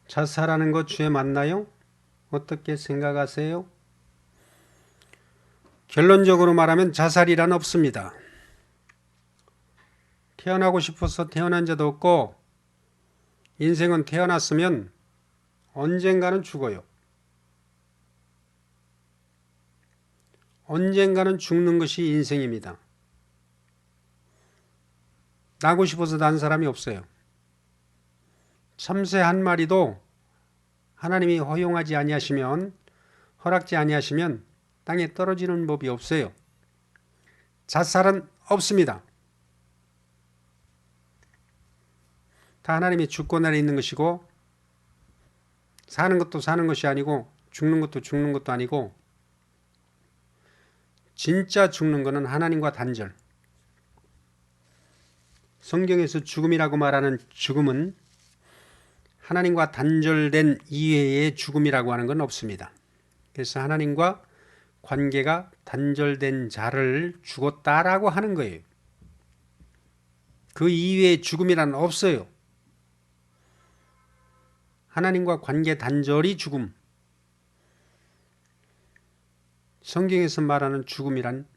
자살하는 거 죄 맞나요? 어떻게 생각하세요? 결론적으로 말하면 자살이란 없습니다. 태어나고 싶어서 태어난 자도 없고 인생은 태어났으면 언젠가는 죽어요. 언젠가는 죽는 것이 인생입니다. 나고 싶어서 난 사람이 없어요. 참새 한 마리도 하나님이 허용하지 아니하시면, 허락지 아니하시면 땅에 떨어지는 법이 없어요. 자살은 없습니다. 다 하나님의 주권 아래 있는 것이고, 사는 것도 사는 것이 아니고 죽는 것도 죽는 것도 아니고, 진짜 죽는 것은 하나님과 단절. 성경에서 죽음이라고 말하는 죽음은 하나님과 단절된 이외의 죽음이라고 하는 건 없습니다. 그래서 하나님과 관계가 단절된 자를 죽었다라고 하는 거예요. 그 이외의 죽음이란 없어요. 하나님과 관계 단절이 죽음. 성경에서 말하는 죽음이란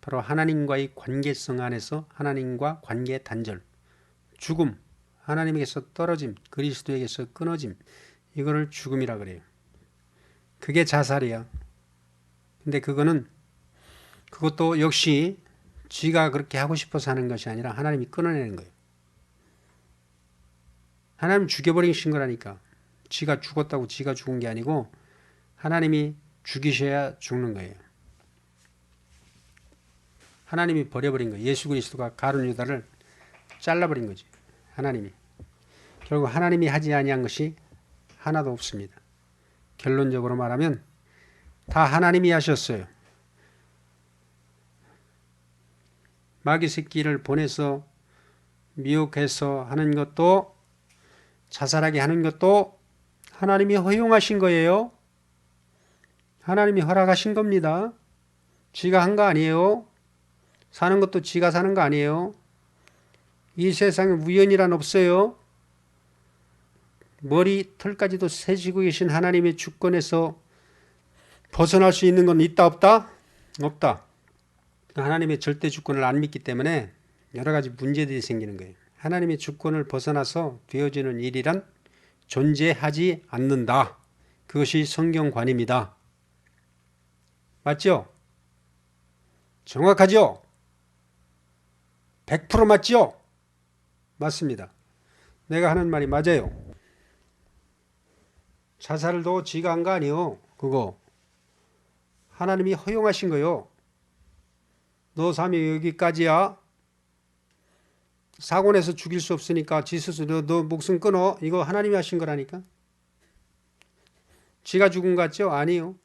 바로 하나님과의 관계성 안에서 하나님과 관계 단절, 죽음, 하나님에게서 떨어짐, 그리스도에게서 끊어짐, 이거를 죽음이라 그래요. 그게 자살이야. 근데 그것도 역시 지가 그렇게 하고 싶어서 하는 것이 아니라 하나님이 끊어내는 거예요. 하나님 죽여버리신 거라니까. 지가 죽었다고 지가 죽은 게 아니고 하나님이 죽이셔야 죽는 거예요. 하나님이 버려버린 거예요. 예수 그리스도가 가룟 유다를 잘라버린 거지. 하나님이. 결국 하나님이 하지 아니한 것이 하나도 없습니다. 결론적으로 말하면 다 하나님이 하셨어요. 마귀 새끼를 보내서 미혹해서 하는 것도, 자살하게 하는 것도 하나님이 허용하신 거예요. 하나님이 허락하신 겁니다. 지가 한 거 아니에요. 사는 것도 지가 사는 거 아니에요. 이 세상에 우연이란 없어요. 머리 털까지도 세시고 계신 하나님의 주권에서 벗어날 수 있는 건 있다 없다? 없다. 하나님의 절대 주권을 안 믿기 때문에 여러 가지 문제들이 생기는 거예요. 하나님의 주권을 벗어나서 되어지는 일이란 존재하지 않는다. 그것이 성경관입니다. 맞죠? 정확하죠? 100% 맞죠? 맞습니다. 내가 하는 말이 맞아요. 자살도 지가 한 거 아니에요. 그거 하나님이 허용하신 거요. 너 삶이 여기까지야. 사고 내서 죽일 수 없으니까 지 스스로 너 목숨 끊어. 이거 하나님이 하신 거라니까. 지가 죽은 거 같죠? 아니요.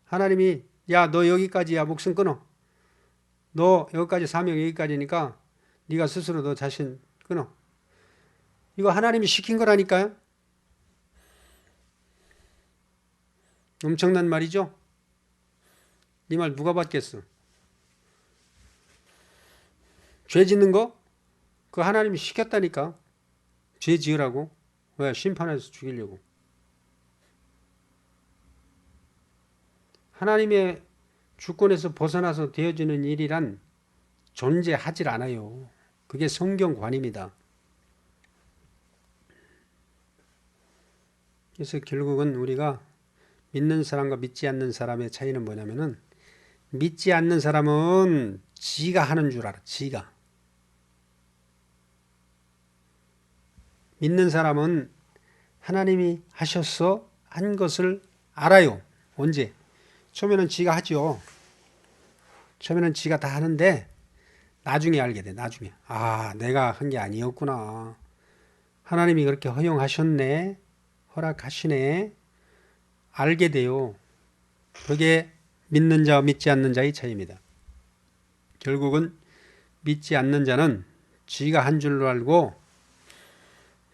하나님이 야, 너 여기까지야. 목숨 끊어. 너 여기까지 사명 여기까지니까 네가 스스로 너 자신 끊어. 이거 하나님이 시킨 거라니까요. 엄청난 말이죠. 이 말 누가 받겠어? 죄 짓는 거? 그 하나님이 시켰다니까. 죄 지으라고. 왜? 심판해서 죽이려고. 하나님의 주권에서 벗어나서 되어지는 일이란 존재하질 않아요. 그게 성경관입니다. 그래서 결국은 우리가 믿는 사람과 믿지 않는 사람의 차이는 뭐냐면은, 믿지 않는 사람은 지가 하는 줄 알아. 지가. 믿는 사람은 하나님이 하셔서 한 것을 알아요. 언제? 처음에는 지가 하죠. 처음에는 지가 다 하는데 나중에 알게 돼. 나중에. 아, 내가 한 게 아니었구나. 하나님이 그렇게 허용하셨네. 허락하시네. 알게 돼요. 그게 믿는 자와 믿지 않는 자의 차이입니다. 결국은 믿지 않는 자는 지가 한 줄로 알고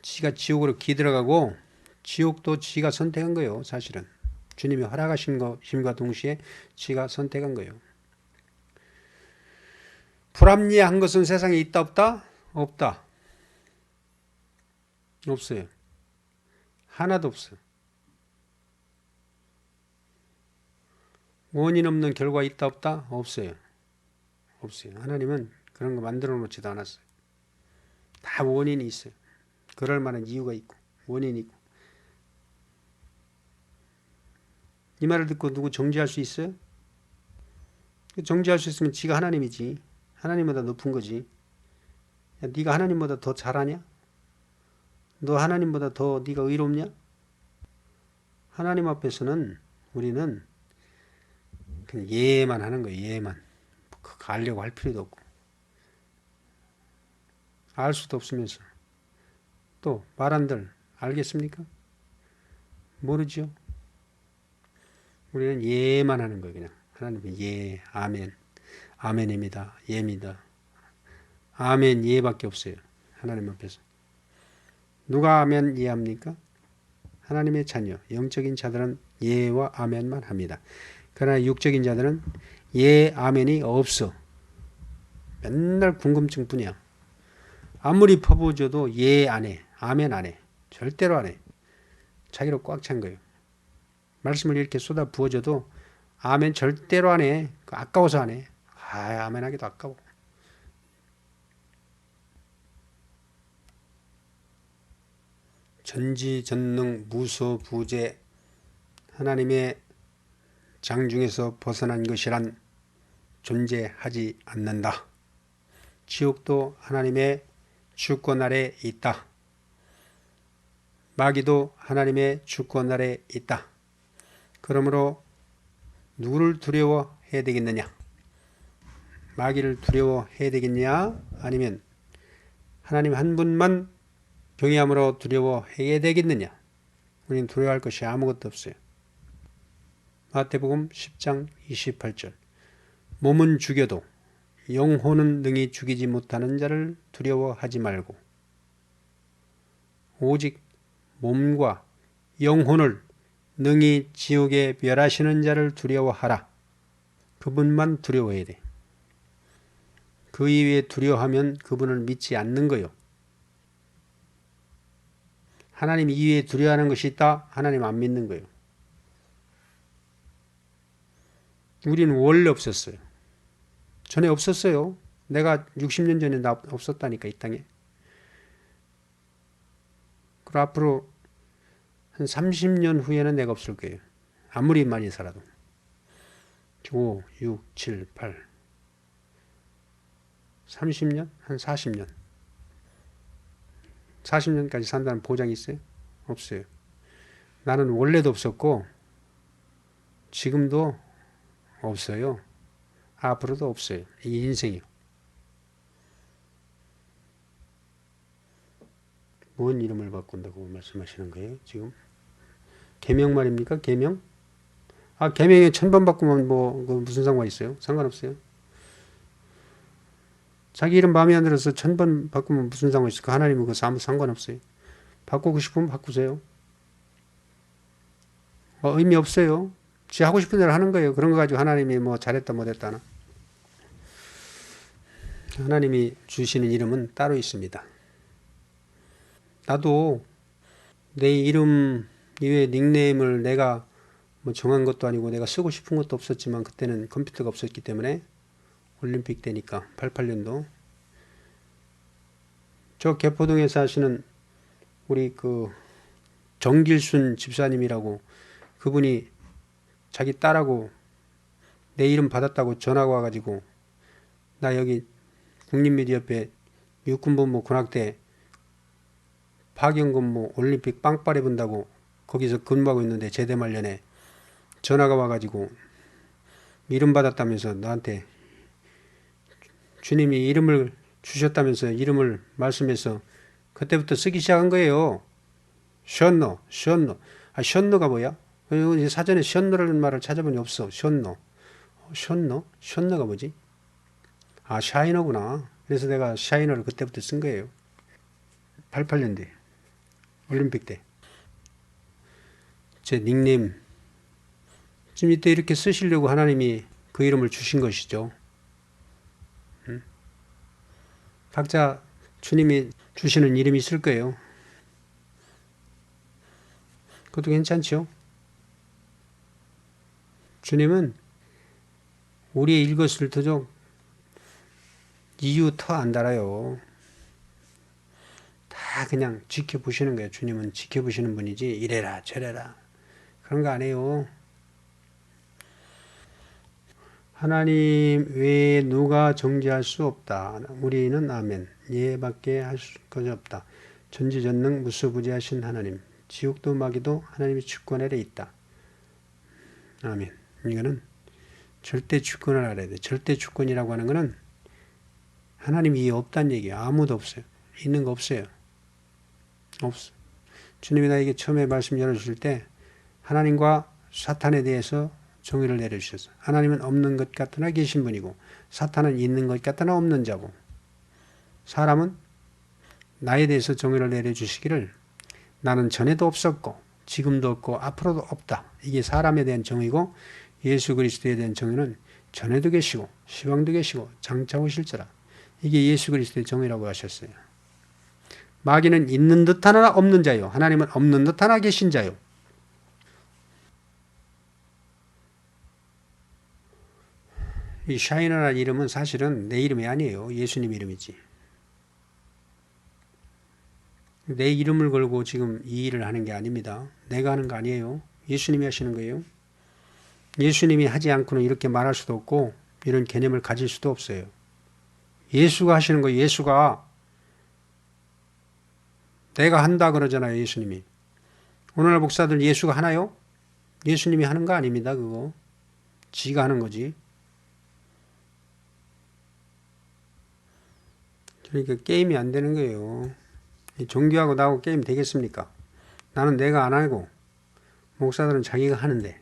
지가 지옥으로 기들어가고, 지옥도 지가 선택한 거예요. 사실은 주님이 허락하신 것임과 동시에 지가 선택한 거예요. 불합리한 것은 세상에 있다 없다? 없다. 없어요. 하나도 없어요. 원인 없는 결과 있다 없다? 없어요. 없어요. 하나님은 그런 거 만들어 놓지도 않았어요. 다 원인이 있어요. 그럴 만한 이유가 있고 원인이 있고. 이 말을 듣고 누구 정죄할 수 있어요? 정죄할 수 있으면 지가 하나님이지. 하나님보다 높은 거지. 야, 네가 하나님보다 더 잘하냐? 너 하나님보다 더 네가 의롭냐? 하나님 앞에서는 우리는 그냥 예만 하는 거예요. 예만. 그거 알려고 할 필요도 없고. 알 수도 없으면서. 또 말한들 알겠습니까? 모르죠. 우리는 예만 하는 거예요. 그냥 하나님은 예, 아멘, 아멘입니다, 예입니다. 아멘, 예밖에 없어요. 하나님 앞에서. 누가 아멘, 예합니까? 하나님의 자녀, 영적인 자들은 예와 아멘만 합니다. 그러나 육적인 자들은 예, 아멘이 없어. 맨날 궁금증뿐이야. 아무리 퍼부어줘도 예 안 해, 아멘 안 해. 절대로 안 해. 자기로 꽉 찬 거예요. 말씀을 이렇게 쏟아 부어줘도 아멘 절대로 안 해. 아까워서 안 해. 아멘 하기도 아까워. 전지전능 무소부재 하나님의 장중에서 벗어난 것이란 존재하지 않는다. 지옥도 하나님의 주권 아래 있다. 마귀도 하나님의 주권 아래 있다. 그러므로 누구를 두려워해야 되겠느냐? 마귀를 두려워해야 되겠냐? 아니면 하나님 한 분만 경외함으로 두려워해야 되겠느냐? 우리는 두려워할 것이 아무것도 없어요. 마태복음 10장 28절 몸은 죽여도 영혼은 능히 죽이지 못하는 자를 두려워하지 말고 오직 몸과 영혼을 능히 지옥에 멸하시는 자를 두려워하라. 그분만 두려워해야 돼. 그 이외에 두려워하면 그분을 믿지 않는 거요. 하나님 이외에 두려워하는 것이 있다? 하나님 안 믿는 거예요. 우리는 원래 없었어요. 전에 없었어요. 내가 60년 전에 나 없었다니까 이 땅에. 그리고 앞으로 한 30년 후에는 내가 없을 거예요. 아무리 많이 살아도. 5, 6, 7, 8 30년? 한 40년. 40년까지 산다는 보장이 있어요? 없어요. 나는 원래도 없었고 지금도 없어요. 앞으로도 없어요. 이 인생이요. 뭔 이름을 바꾼다고 말씀하시는 거예요? 지금 계명 말입니까? 계명? 아, 계명에 1000번 바꾸면 뭐 무슨 상관 있어요? 상관없어요. 자기 이름 마음에 안 들어서 1000번 바꾸면 무슨 상관 있을까? 하나님은 그거 아무 상관없어요. 바꾸고 싶으면 바꾸세요. 의미 없어요. 지 하고 싶은 대로 하는 거예요. 그런 거 가지고 하나님이 뭐 잘했다 못했다 하나. 하나님이 주시는 이름은 따로 있습니다. 나도 내 이름 이외에 닉네임을 내가 뭐 정한 것도 아니고 내가 쓰고 싶은 것도 없었지만 그때는 컴퓨터가 없었기 때문에 올림픽 때니까 88년도 저 개포동에 사시는 우리 그 정길순 집사님이라고 그분이 자기 딸하고 내 이름 받았다고 전화가 와가지고 나 여기 국립미디어협회 육군본부 군악대 파견근무 올림픽 빵빠레 분다고 거기서 근무하고 있는데 제대 말년에 전화가 와가지고 이름 받았다면서 나한테 주님이 이름을 주셨다면서 이름을 말씀해서 그때부터 쓰기 시작한 거예요. 션노. 아, 션노가 뭐야? 사전에 션노라는 말을 찾아보니 없어. 션노가 뭐지? 아, 샤이너구나. 그래서 내가 샤이너를 그때부터 쓴 거예요. 88년대 올림픽 때. 제 닉네임 지금 이때 이렇게 쓰시려고 하나님이 그 이름을 주신 것이죠. 각자 주님이 주시는 이름이 있을 거예요. 그것도 괜찮죠. 주님은 우리의 일거수일투족 이유 터 안 달아요. 다 그냥 지켜보시는 거예요. 주님은 지켜보시는 분이지 이래라 저래라 그런 거 안 해요. 하나님 외에 누가 정죄할 수 없다. 우리는 아멘. 예밖에 할 것이 없다. 전지전능 무소부지하신 하나님. 지옥도 마귀도 하나님의 주권 아래 있다. 아멘. 이거는 절대 주권을 알아야 돼. 절대 주권이라고 하는 거는 하나님이 없다는 얘기예요. 아무도 없어요. 있는 거 없어요. 없어. 주님이 나에게 처음에 말씀 열어주실 때 하나님과 사탄에 대해서 정의를 내려주셨어요. 하나님은 없는 것 같으나 계신 분이고 사탄은 있는 것 같으나 없는 자고 사람은 나에 대해서 정의를 내려주시기를 나는 전에도 없었고 지금도 없고 앞으로도 없다. 이게 사람에 대한 정의고 예수 그리스도에 대한 정의는 전에도 계시고 시방도 계시고 장차 오실지라. 이게 예수 그리스도의 정의라고 하셨어요. 마귀는 있는 듯 하나 없는 자요. 하나님은 없는 듯 하나 계신 자요. 이 샤이너라는 이름은 사실은 내 이름이 아니에요. 예수님 이름이지. 내 이름을 걸고 지금 이 일을 하는 게 아닙니다. 내가 하는 거 아니에요. 예수님이 하시는 거예요. 예수님이 하지 않고는 이렇게 말할 수도 없고 이런 개념을 가질 수도 없어요. 예수가 하시는 거예요. 예수가. 내가 한다 그러잖아요. 예수님이. 오늘날 목사들 예수가 하나요? 예수님이 하는 거 아닙니다. 그거. 지가 하는 거지. 그러니까 게임이 안 되는 거예요. 종교하고 나하고 게임 되겠습니까? 나는 내가 안 하고 목사들은 자기가 하는데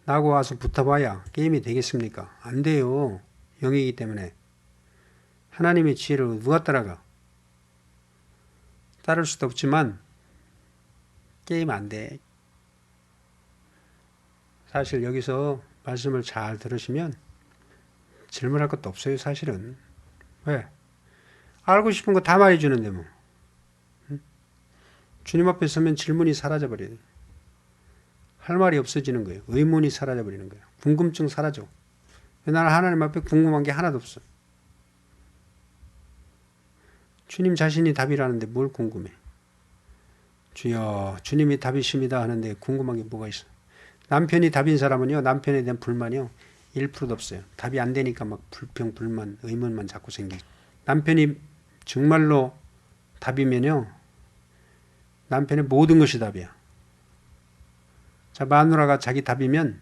나하고 와서 붙어봐야 게임이 되겠습니까? 안 돼요. 영이기 때문에. 하나님의 지혜를 누가 따라가? 따를 수도 없지만 게임 안 돼. 사실 여기서 말씀을 잘 들으시면 질문할 것도 없어요. 사실은. 왜? 알고 싶은 거 다 말해주는데 뭐. 주님 앞에 서면 질문이 사라져버려요. 할 말이 없어지는 거예요. 의문이 사라져버리는 거예요. 궁금증 사라져. 나는 하나님 앞에 궁금한 게 하나도 없어. 주님 자신이 답이라는데 뭘 궁금해. 주여 주님이 답이십니다 하는데 궁금한 게 뭐가 있어. 남편이 답인 사람은요. 남편에 대한 불만이요. 1%도 없어요. 답이 안 되니까 막 불평, 불만, 의문만 자꾸 생기고. 남편이 정말로 답이면요. 남편의 모든 것이 답이야. 자, 마누라가 자기 답이면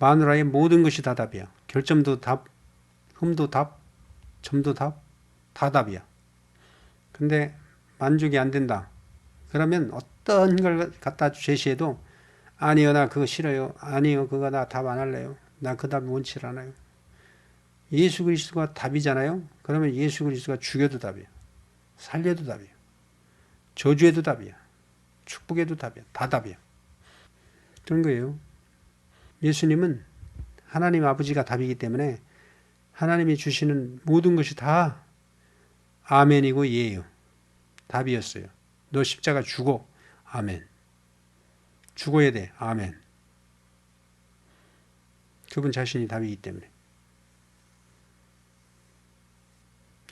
마누라의 모든 것이 다 답이야. 결점도 답, 흠도 답, 점도 답, 다 답이야. 근데 만족이 안 된다. 그러면 어떤 걸 갖다 제시해도 아니요, 나 그거 싫어요. 아니요, 그거 나 답 안 할래요. 나 그 답 원치 않아요. 예수 그리스도가 답이잖아요. 그러면 예수 그리스도가 죽여도 답이야. 살려도 답이야. 저주에도 답이야. 축복에도 답이야. 다 답이야. 그런 거예요. 예수님은 하나님 아버지가 답이기 때문에 하나님이 주시는 모든 것이 다 아멘이고 예예요. 답이었어요. 너 십자가 죽어. 아멘. 죽어야 돼. 아멘. 그분 자신이 답이기 때문에.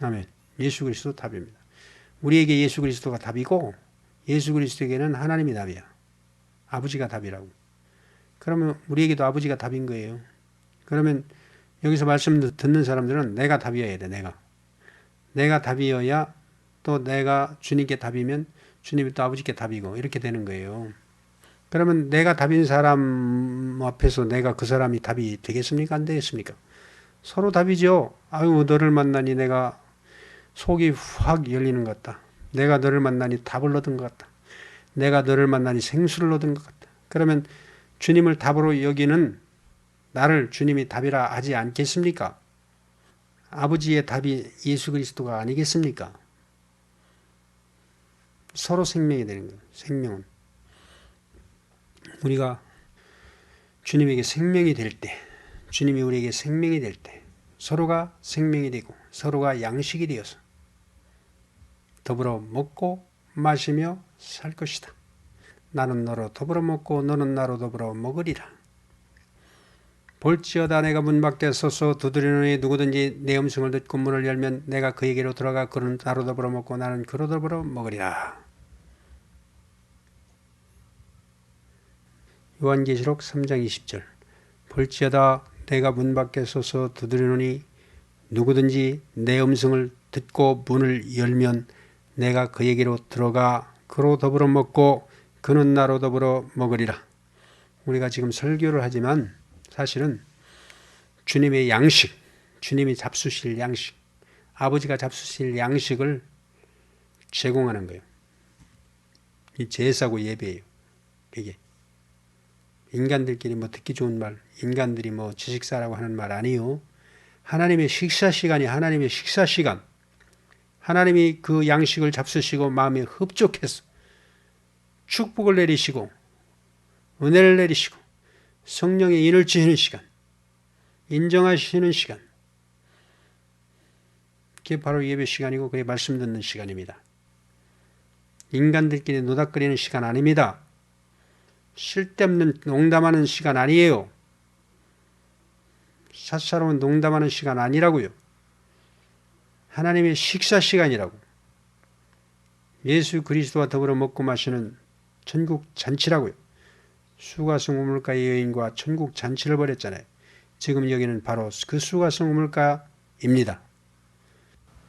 아멘. 예수 그리스도 답입니다. 우리에게 예수 그리스도가 답이고 예수 그리스도에게는 하나님이 답이야. 아버지가 답이라고. 그러면 우리에게도 아버지가 답인 거예요. 그러면 여기서 말씀 듣는 사람들은 내가 답이어야 돼. 내가 답이어야 또 내가 주님께 답이면 주님이 또 아버지께 답이고 이렇게 되는 거예요. 그러면 내가 답인 사람 앞에서 내가 그 사람이 답이 되겠습니까? 안 되겠습니까? 서로 답이죠. 아유 너를 만나니 내가 속이 확 열리는 것 같다. 내가 너를 만나니 답을 얻은 것 같다. 내가 너를 만나니 생수를 얻은 것 같다. 그러면 주님을 답으로 여기는 나를 주님이 답이라 하지 않겠습니까? 아버지의 답이 예수 그리스도가 아니겠습니까? 서로 생명이 되는 거예요. 생명은. 우리가 주님에게 생명이 될 때, 주님이 우리에게 생명이 될 때, 서로가 생명이 되고 서로가 양식이 되어서 더불어 먹고 마시며 살 것이다. 나는 너로 더불어 먹고 너는 나로 더불어 먹으리라. 볼지어다 내가 문 밖에 서서 두드리노니 누구든지 내 음성을 듣고 문을 열면 내가 그에게로 들어가 그는 나로 더불어 먹고 나는 그로 더불어 먹으리라. 요한계시록 3장 20절. 볼지어다 내가 문 밖에 서서 두드리노니 누구든지 내 음성을 듣고 문을 열면 내가 그에게로 들어가 그로 더불어 먹고 그는 나로 더불어 먹으리라. 우리가 지금 설교를 하지만 사실은 주님의 양식, 주님이 잡수실 양식, 아버지가 잡수실 양식을 제공하는 거예요. 이 제사고 예배예요. 이게 인간들끼리 뭐 듣기 좋은 말, 인간들이 뭐 지식사라고 하는 말 아니요. 하나님의 식사 시간이 하나님의 식사 시간. 하나님이 그 양식을 잡수시고 마음에 흡족해서 축복을 내리시고 은혜를 내리시고 성령의 인을 지시는 시간, 인정하시는 시간. 그게 바로 예배 시간이고 그게 말씀 듣는 시간입니다. 인간들끼리 노닥거리는 시간 아닙니다. 쓸데없는 농담하는 시간 아니에요. 사사로운 농담하는 시간 아니라고요. 하나님의 식사 시간이라고. 예수 그리스도와 더불어 먹고 마시는 천국 잔치라고요. 수가성 우물가의 여인과 천국 잔치를 벌였잖아요. 지금 여기는 바로 그 수가성 우물가입니다.